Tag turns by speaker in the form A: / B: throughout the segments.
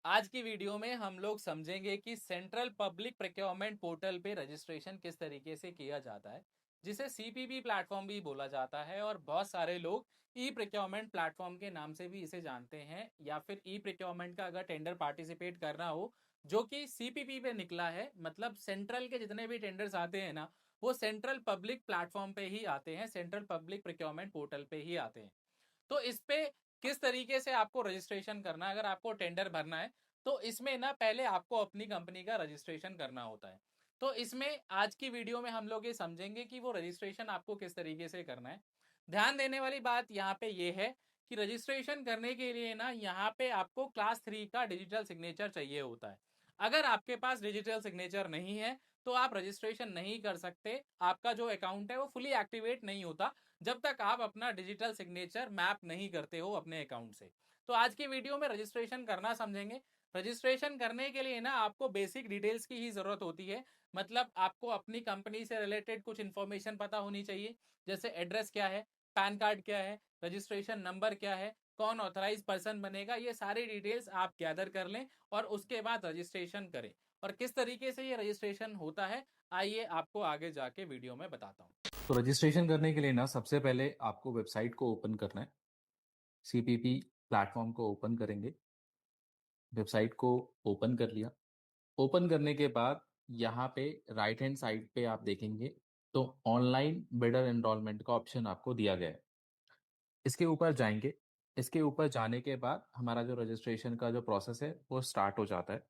A: आज की वीडियो में हम लोग समझेंगे कि सेंट्रल पब्लिक प्रोक्योरमेंट पोर्टल पे रजिस्ट्रेशन किस तरीके से किया जाता है, जिसे सीपीपी प्लेटफॉर्म भी बोला जाता है और बहुत सारे लोग ई प्रोक्योरमेंट प्लेटफॉर्म के नाम से भी इसे जानते हैं। या फिर ई प्रोक्योरमेंट का अगर टेंडर पार्टिसिपेट करना हो जो कि सीपीपी पे निकला है, मतलब सेंट्रल के जितने भी टेंडर्स आते हैं ना, वो सेंट्रल पब्लिक प्लेटफॉर्म पे ही आते हैं, सेंट्रल पब्लिक प्रोक्योरमेंट पोर्टल पे ही आते हैं। तो इस पे किस तरीके से आपको रजिस्ट्रेशन करना है, अगर आपको टेंडर भरना है तो इसमें ना पहले आपको अपनी कंपनी का रजिस्ट्रेशन करना होता है। तो इसमें आज की वीडियो में हम लोग ये समझेंगे कि वो रजिस्ट्रेशन आपको किस तरीके से करना है। ध्यान देने वाली बात यहाँ पे ये है कि रजिस्ट्रेशन करने के लिए ना यहाँ पे आपको क्लास 3 का डिजिटल सिग्नेचर चाहिए होता है। अगर आपके पास डिजिटल सिग्नेचर नहीं है तो आप रजिस्ट्रेशन नहीं कर सकते, आपका जो अकाउंट है वो फुली एक्टिवेट नहीं होता जब तक आप अपना डिजिटल सिग्नेचर मैप नहीं करते हो अपने अकाउंट से। तो आज की वीडियो में रजिस्ट्रेशन करना समझेंगे। रजिस्ट्रेशन करने के लिए ना आपको बेसिक डिटेल्स की ही जरूरत होती है। मतलब आपको अपनी कंपनी से रिलेटेड कुछ इंफॉर्मेशन पता होनी चाहिए, जैसे एड्रेस क्या है, पैन कार्ड क्या है, रजिस्ट्रेशन नंबर क्या है, कौन ऑथराइज पर्सन बनेगा, ये सारी डिटेल्स आप गैदर कर लें और उसके बाद रजिस्ट्रेशन करें। और किस तरीके से ये रजिस्ट्रेशन होता है, आइए आपको आगे जाके वीडियो में बताता हूँ।
B: तो रजिस्ट्रेशन करने के लिए ना सबसे पहले आपको वेबसाइट को ओपन करना है। सीपीपी प्लेटफॉर्म को ओपन करेंगे। वेबसाइट को ओपन कर लिया। ओपन करने के बाद यहाँ पे राइट हैंड साइड पे आप देखेंगे तो ऑनलाइन बिडर एनरोलमेंट का ऑप्शन आपको दिया गया है। इसके ऊपर जाएंगे। इसके ऊपर जाने के बाद हमारा जो रजिस्ट्रेशन का जो प्रोसेस है वो स्टार्ट हो जाता है।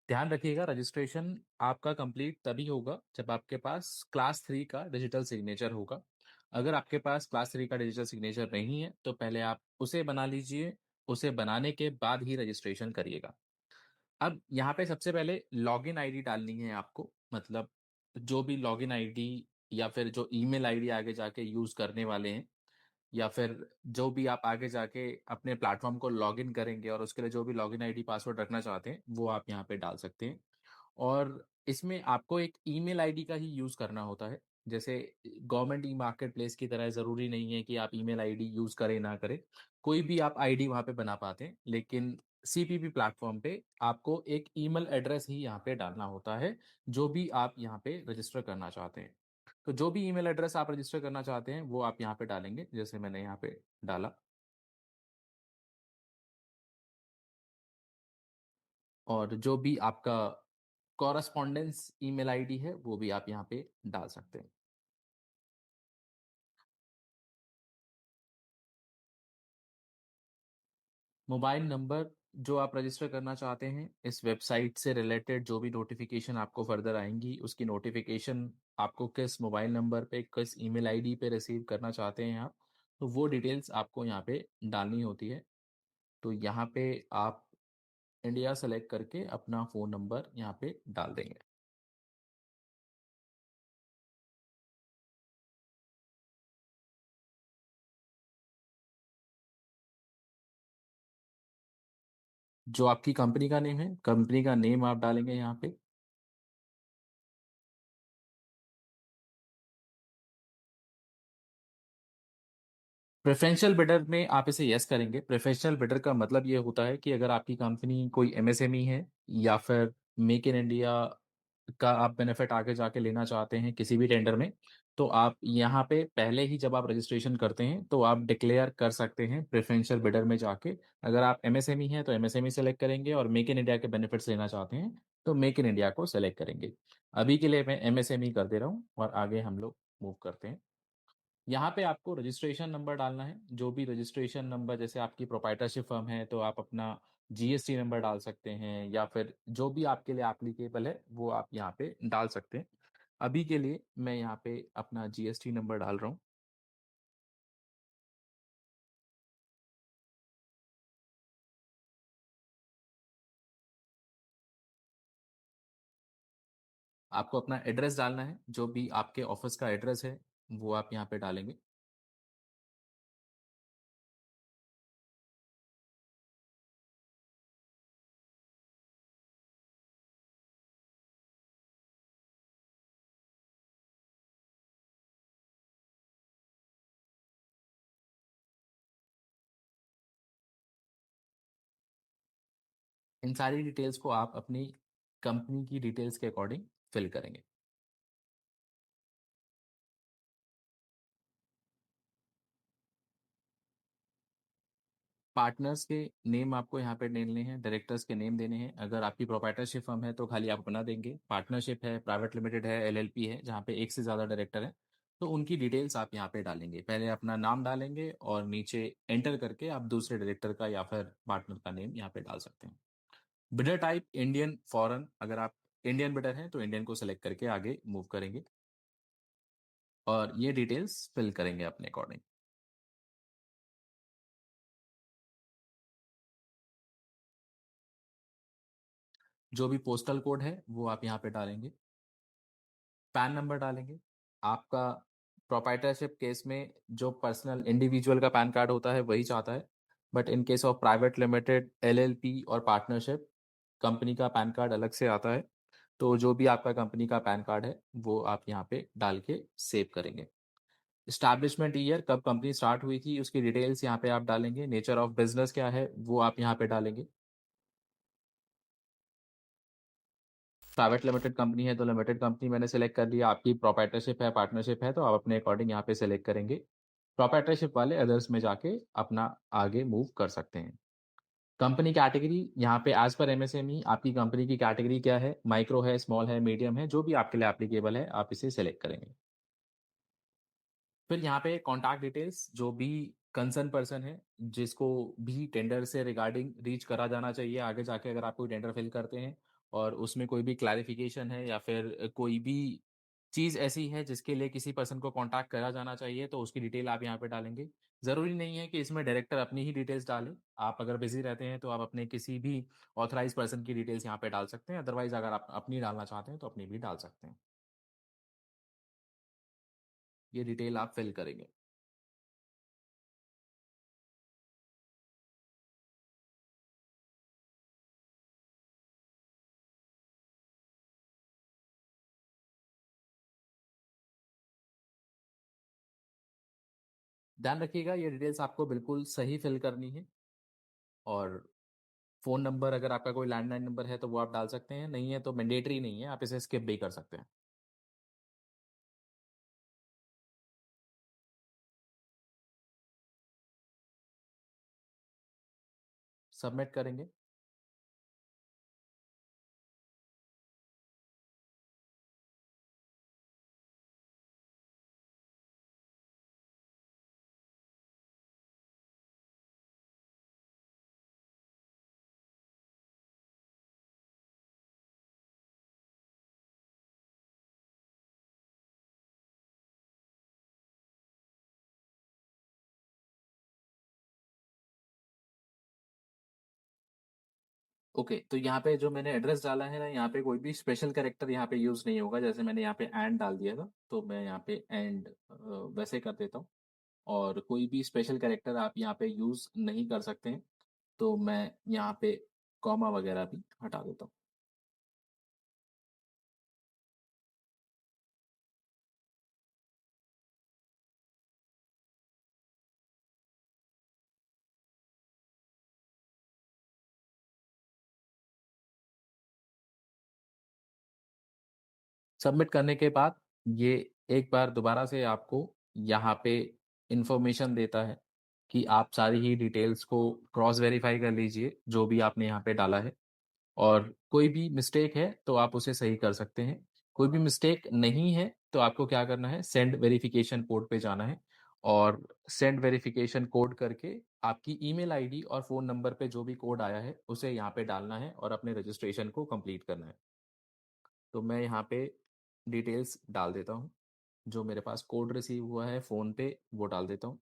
B: ध्यान रखिएगा, रजिस्ट्रेशन आपका कंप्लीट तभी होगा जब आपके पास क्लास 3 का डिजिटल सिग्नेचर होगा। अगर आपके पास क्लास 3 का डिजिटल सिग्नेचर नहीं है तो पहले आप उसे बना लीजिए। उसे बनाने के बाद ही रजिस्ट्रेशन करिएगा। अब यहाँ पे सबसे पहले लॉगिन आईडी डालनी है आपको। मतलब जो भी लॉगिन आईडी या फिर जो ईमेल आईडी आगे जाके यूज करने वाले हैं, या फिर जो भी आप आगे जाके अपने प्लेटफॉर्म को लॉगिन करेंगे और उसके लिए जो भी लॉगिन आईडी पासवर्ड रखना चाहते हैं वो आप यहाँ पे डाल सकते हैं। और इसमें आपको एक ईमेल आईडी का ही यूज करना होता है। जैसे गवर्नमेंट ई मार्केट प्लेस की तरह जरूरी नहीं है कि आप ईमेल आईडी यूज करें ना करें, कोई भी आप आईडी वहां पे बना पाते हैं। लेकिन सीपीपी प्लेटफॉर्म पे आपको एक ईमेल एड्रेस ही यहाँ पे डालना होता है जो भी आप यहाँ पे रजिस्टर करना चाहते हैं। तो जो भी ईमेल एड्रेस आप रजिस्टर करना चाहते हैं वो आप यहाँ पे डालेंगे, जैसे मैंने यहाँ पे डाला। और जो भी आपका कॉरस्पॉन्डेंस ईमेल आईडी है वो भी आप यहाँ पे डाल सकते हैं। मोबाइल नंबर जो आप रजिस्टर करना चाहते हैं, इस वेबसाइट से रिलेटेड जो भी नोटिफिकेशन आपको फर्दर आएंगी उसकी नोटिफिकेशन आपको किस मोबाइल नंबर पे, किस ईमेल आईडी पे रिसीव करना चाहते हैं आप, तो वो डिटेल्स आपको यहाँ पे डालनी होती है। तो यहाँ पे आप इंडिया सेलेक्ट करके अपना फ़ोन नंबर यहाँ पे डाल देंगे। जो आपकी कंपनी का नेम है, कंपनी का नेम आप डालेंगे यहाँ पे। प्रेफरेंशियल बिडर में आप इसे यस करेंगे। प्रेफरेंशियल बिडर का मतलब ये होता है कि अगर आपकी कंपनी कोई एमएसएमई है या फिर मेक इन इंडिया का आप बेनिफिट आगे जाके लेना चाहते हैं किसी भी टेंडर में, तो आप यहाँ पे पहले ही जब आप रजिस्ट्रेशन करते हैं तो आप डिक्लेयर कर सकते हैं प्रेफरेंशियल बिडर में जाके। अगर आप एमएसएमई हैं तो एमएसएमई सेलेक्ट करेंगे और मेक इन इंडिया के बेनिफिट्स लेना चाहते हैं तो मेक इन इंडिया को सेलेक्ट करेंगे। अभी के लिए मैं एमएसएमई कर दे रहा हूँ और आगे हम लोग मूव करते हैं। यहाँ पे आपको रजिस्ट्रेशन नंबर डालना है। जो भी रजिस्ट्रेशन नंबर, जैसे आपकी प्रोप्राइटरशिप फर्म है तो आप अपना जीएसटी नंबर डाल सकते हैं या फिर जो भी आपके लिए एप्लीकेबल है वो आप यहाँ पे डाल सकते हैं। अभी के लिए मैं यहाँ पे अपना जीएसटी नंबर डाल रहा हूँ। आपको अपना एड्रेस डालना है, जो भी आपके ऑफिस का एड्रेस है वो आप यहाँ पे डालेंगे। इन सारी डिटेल्स को आप अपनी कंपनी की डिटेल्स के अकॉर्डिंग फिल करेंगे। पार्टनर्स के नेम आपको यहाँ पे देने हैं, डायरेक्टर्स के नेम देने हैं। अगर आपकी प्रोप्राइटरशिप फर्म है तो खाली आप अपना देंगे। पार्टनरशिप है, प्राइवेट लिमिटेड है, एलएलपी है जहाँ पे एक से ज़्यादा डायरेक्टर है, तो उनकी डिटेल्स आप यहाँ पे डालेंगे। पहले अपना नाम डालेंगे और नीचे एंटर करके आप दूसरे डायरेक्टर का या फिर पार्टनर का नेम यहाँ पे डाल सकते हैं। बिडर टाइप इंडियन, फॉरेन, अगर आप इंडियन बिडर हैं तो इंडियन को सिलेक्ट करके आगे मूव करेंगे और ये डिटेल्स फिल करेंगे अपने अकॉर्डिंग। जो भी पोस्टल कोड है वो आप यहाँ पे डालेंगे। पैन नंबर डालेंगे। आपका प्रोप्राइटरशिप केस में जो पर्सनल इंडिविजुअल का पैन कार्ड होता है वही चाहता है, but in case of private limited, LLP और पार्टनरशिप कंपनी का पैन कार्ड अलग से आता है। तो जो भी आपका कंपनी का पैन कार्ड है वो आप यहाँ पे डाल के सेव करेंगे। एस्टैब्लिशमेंट ईयर, कब कंपनी स्टार्ट हुई थी उसकी डिटेल्स यहाँ पे आप डालेंगे। नेचर ऑफ बिजनेस क्या है वो आप यहाँ पे डालेंगे। प्राइवेट लिमिटेड कंपनी है तो लिमिटेड कंपनी मैंने सेलेक्ट कर लिया। आपकी प्रोप्राइटरशिप है, पार्टनरशिप है तो आप अपने अकॉर्डिंग यहाँ पे सेलेक्ट करेंगे। प्रोप्राइटरशिप वाले अदर्स में जाके अपना आगे मूव कर सकते हैं। कंपनी कैटेगरी यहाँ पे एज पर एमएसएमई आपकी कंपनी की कैटेगरी क्या है, माइक्रो है, स्मॉल है, मीडियम है, जो भी आपके लिए एप्लीकेबल है आप इसे सेलेक्ट करेंगे। फिर यहाँ पे कॉन्टैक्ट डिटेल्स, जो भी कंसर्न पर्सन है जिसको भी टेंडर से रिगार्डिंग रीच करा जाना चाहिए आगे जाके, अगर आप कोई टेंडर फिल करते हैं और उसमें कोई भी क्लैरिफिकेशन है या फिर कोई भी चीज़ ऐसी है जिसके लिए किसी पर्सन को कॉन्टैक्ट करा जाना चाहिए तो उसकी डिटेल आप यहाँ पे डालेंगे। ज़रूरी नहीं है कि इसमें डायरेक्टर अपनी ही डिटेल्स डालें। आप अगर बिजी रहते हैं तो आप अपने किसी भी ऑथराइज पर्सन की डिटेल्स यहाँ पे डाल सकते हैं। अदरवाइज अगर आप अपनी डालना चाहते हैं तो अपनी भी डाल सकते हैं। ये डिटेल आप फिल करेंगे। ध्यान रखिएगा ये डिटेल्स आपको बिल्कुल सही फिल करनी है। और फ़ोन नंबर, अगर आपका कोई लैंडलाइन नंबर है तो वो आप डाल सकते हैं, नहीं है तो मैंडेटरी नहीं है, आप इसे स्किप भी कर सकते हैं। सबमिट करेंगे। ओके, तो यहाँ पे जो मैंने एड्रेस डाला है ना, यहाँ पे कोई भी स्पेशल कैरेक्टर यहाँ पे यूज़ नहीं होगा। जैसे मैंने यहाँ पे एंड डाल दिया था, तो मैं यहाँ पे एंड वैसे कर देता हूँ। और कोई भी स्पेशल कैरेक्टर आप यहाँ पे यूज़ नहीं कर सकते हैं, तो मैं यहाँ पे कॉमा वगैरह भी हटा देता हूँ। सबमिट करने के बाद ये एक बार दोबारा से आपको यहाँ पे इंफॉर्मेशन देता है कि आप सारी ही डिटेल्स को क्रॉस वेरीफाई कर लीजिए जो भी आपने यहाँ पे डाला है। और कोई भी मिस्टेक है तो आप उसे सही कर सकते हैं। कोई भी मिस्टेक नहीं है तो आपको क्या करना है, सेंड वेरिफिकेशन कोड पे जाना है और सेंड वेरिफिकेशन कोड करके आपकी ईमेल आईडी और फ़ोन नंबर पे जो भी कोड आया है उसे यहाँ पे डालना है और अपने रजिस्ट्रेशन को कंप्लीट करना है। तो मैं यहाँ पे डिटेल्स डाल देता हूँ। जो मेरे पास कोड रिसीव हुआ है फ़ोन पे वो डाल देता हूँ।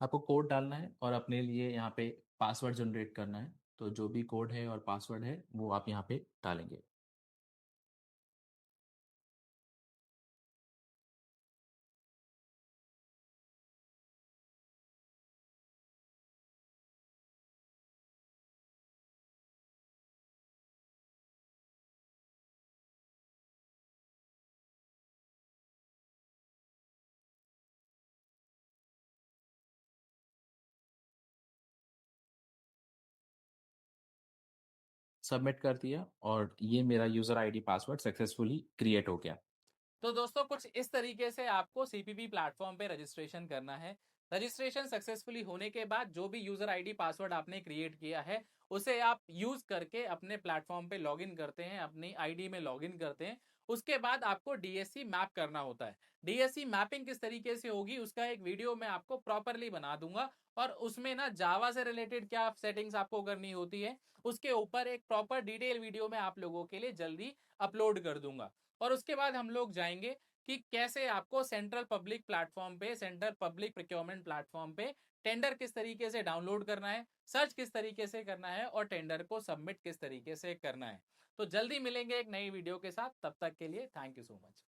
B: आपको कोड डालना है और अपने लिए यहाँ पे पासवर्ड जनरेट करना है। तो जो भी कोड है और पासवर्ड है वो आप यहाँ पे डालेंगे। सबमिट कर दिया और ये मेरा user ID password successfully create हो गया।
A: तो दोस्तों कुछ इस तरीके से आपको सीपीपी प्लेटफॉर्म पे रजिस्ट्रेशन करना है। रजिस्ट्रेशन सक्सेसफुली होने के बाद जो भी यूजर आईडी पासवर्ड आपने क्रिएट किया है उसे आप यूज करके अपने प्लेटफॉर्म पे लॉगिन करते हैं, अपनी आईडी में लॉगिन करते हैं। उसके बाद आपको डीएससी मैप करना होता है। डीएससी मैपिंग किस तरीके से होगी उसका एक वीडियो मैं आपको प्रॉपरली बना दूंगा, और उसमें ना जावा से रिलेटेड क्या सेटिंग्स आपको करनी होती है उसके ऊपर एक प्रॉपर डिटेल वीडियो मैं आप लोगों के लिए जल्दी अपलोड कर दूंगा। और उसके बाद हम लोग जाएंगे कि कैसे आपको सेंट्रल पब्लिक प्लेटफॉर्म पे, सेंट्रल पब्लिक प्रोक्योरमेंट प्लेटफॉर्म पे टेंडर किस तरीके से डाउनलोड करना है, सर्च किस तरीके से करना है और टेंडर को सबमिट किस तरीके से करना है। तो जल्दी मिलेंगे एक नई वीडियो के साथ, तब तक के लिए थैंक यू सो मच।